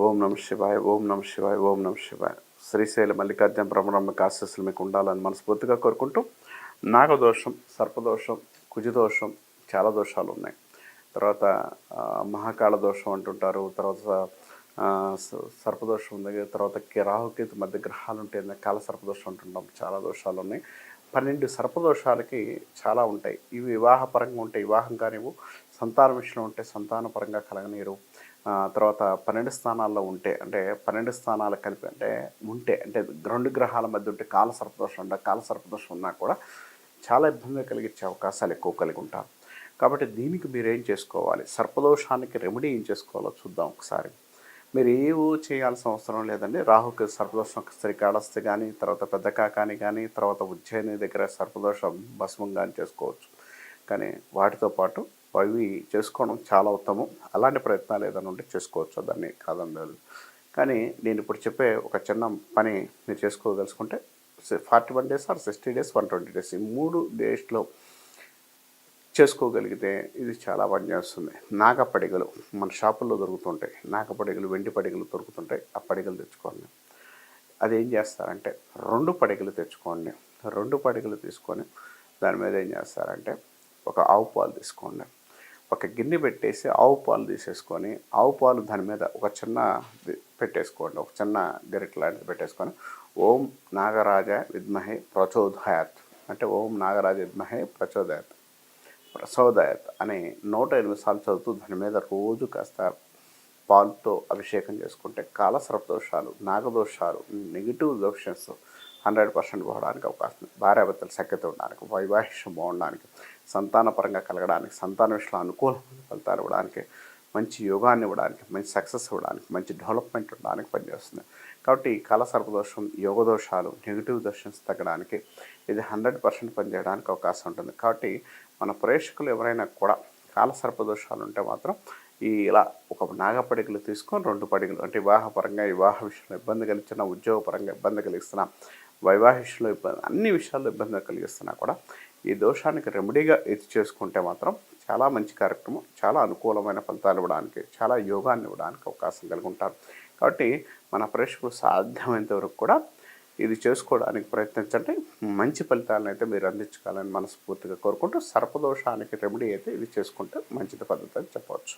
ఓం నమ శివాయ, ఓం నమ శివాయ, ఓం నమ శివాయ. శ్రీశైల మల్లికార్జున బ్రహ్మరమ్మకి ఆశీస్సులు మీకు ఉండాలని మనస్ఫూర్తిగా కోరుకుంటూ, నాగదోషం, సర్పదోషం, కుజదోషం, చాలా దోషాలు ఉన్నాయి. తర్వాత మహాకాళ దోషం అంటుంటారు. తర్వాత సర్పదోషం ఉంది. తర్వాత రాహుకేతు మధ్య గ్రహాలు ఉంటే కాల సర్పదోషం అంటుంటాం. చాలా దోషాలు ఉన్నాయి. 12 సర్పదోషాలకి చాలా ఉంటాయి. ఇవి వివాహపరంగా ఉంటే వివాహం కానివ్వు, సంతాన విషయంలో ఉంటే సంతానపరంగా కలగనీరు. తర్వాత 12 స్థానాల్లో ఉంటే, అంటే 12 స్థానాలు కలిపి అంటే 2 గ్రహాల మధ్య ఉంటే కాల సర్పదోషం ఉన్నా కూడా చాలా ఇబ్బంది కలిగించే అవకాశాలు ఎక్కువ కలిగి ఉంటారు. కాబట్టి దీనికి మీరు ఏం చేసుకోవాలి, సర్పదోషానికి రెమెడీ ఏం చేసుకోవాలో చూద్దాం ఒకసారి. మీరు ఏవో చేయాల్సిన అవసరం లేదండి. రాహుకి సర్పదోషం శ్రీకాళహస్తి కానీ, తర్వాత పెద్ద కాకాని కానీ, తర్వాత ఉజ్జయిని దగ్గర సర్పదోషం భస్మం కానీ చేసుకోవచ్చు. కానీ వాటితో పాటు అవి చేసుకోవడం చాలా ఉత్తమం. అలాంటి ప్రయత్నాలు ఏదైనా ఉంటే చేసుకోవచ్చు, దాన్ని కాదనలేదు. కానీ నేను ఇప్పుడు చెప్పే ఒక చిన్న పని మీరు చేసుకోదలుచుకుంటే 41 డేస్ ఆర్ 60 డేస్, 120 డేస్, ఈ 3 డేస్లో చేసుకోగలిగితే ఇది చాలా పనిచేస్తుంది. నాగపడిగలు మన షాపుల్లో దొరుకుతుంటాయి. నాగపడిగలు, వెండి పడిగలు దొరుకుతుంటాయి. ఆ పడిగలు తెచ్చుకోండి. అదేం చేస్తారంటే 2 పడిగలు తెచ్చుకోండి. 2 పడిగలు తీసుకొని దాని మీద ఏం చేస్తారంటే ఒక ఆవు పాలు తీసుకోండి. ఒక గిన్నె పెట్టేసి ఆవు పాలు తీసేసుకొని, ఆవు పాలు దాని మీద ఒక చిన్న పెట్టేసుకోండి. ఒక చిన్న గరిట లాంటిది పెట్టేసుకొని ఓం నాగరాజ విద్మహే ప్రచోదయాత్, అంటే ఓం నాగరాజ విద్మహే ప్రచోదయాత్ అని 108 సార్లు చదువుతూ దాని మీద రోజు కాస్త పాలుతో అభిషేకం చేసుకుంటే కాల సర్పదోషాలు, నాగదోషాలు, నెగిటివ్ దోషన్స్ 100% పోవడానికి అవకాశం ఉంది. భార్యాభర్తల సఖ్యత ఉండడానికి, వైవాహికం బాగుండడానికి, సంతానపరంగా కలగడానికి, సంతాన విషయంలో అనుకూలమైన ఫలితాలు ఇవ్వడానికి, మంచి యోగాన్ని ఇవ్వడానికి, మంచి సక్సెస్ ఇవ్వడానికి, మంచి డెవలప్మెంట్ ఇవ్వడానికి పనిచేస్తుంది. కాబట్టి ఈ కాల సర్పదోషం, యోగదోషాలు, నెగిటివ్ దోషన్స్ తగ్గడానికి ఇది 100% పనిచేయడానికి అవకాశం ఉంటుంది. కాబట్టి మన ప్రేక్షకులు ఎవరైనా కూడా కాల సర్పదోషాలు ఉంటే మాత్రం ఇలా ఒక నాగపడిగలు తీసుకొని 2 పడిగలు, అంటే వివాహపరంగా, వివాహ విషయంలో ఇబ్బంది కలిగిస్తున్నా, ఉద్యోగపరంగా ఇబ్బంది కలిగిస్తున్నా, వైవాహికంలో ఇబ్బంది, అన్ని విషయాల్లో ఇబ్బంది కలిగిస్తున్నా కూడా ఈ దోషానికి రెమెడీగా ఇది చేసుకుంటే మాత్రం చాలా మంచి కార్యక్రమం, చాలా అనుకూలమైన ఫలితాలు ఇవ్వడానికి, చాలా యోగాన్ని ఇవ్వడానికి అవకాశం కలిగి ఉంటారు. కాబట్టి మన ప్రేక్షకులు సాధ్యమైనంత వరకు కూడా ఇది చేసుకోవడానికి ప్రయత్నించండి. మంచి ఫలితాలను అయితే మీరు అందించుకోవాలని మనస్ఫూర్తిగా కోరుకుంటూ, సర్పదోషానికి రెమెడీ అయితే ఇది చేసుకుంటే మంచిది పద్ధతి అని చెప్పవచ్చు.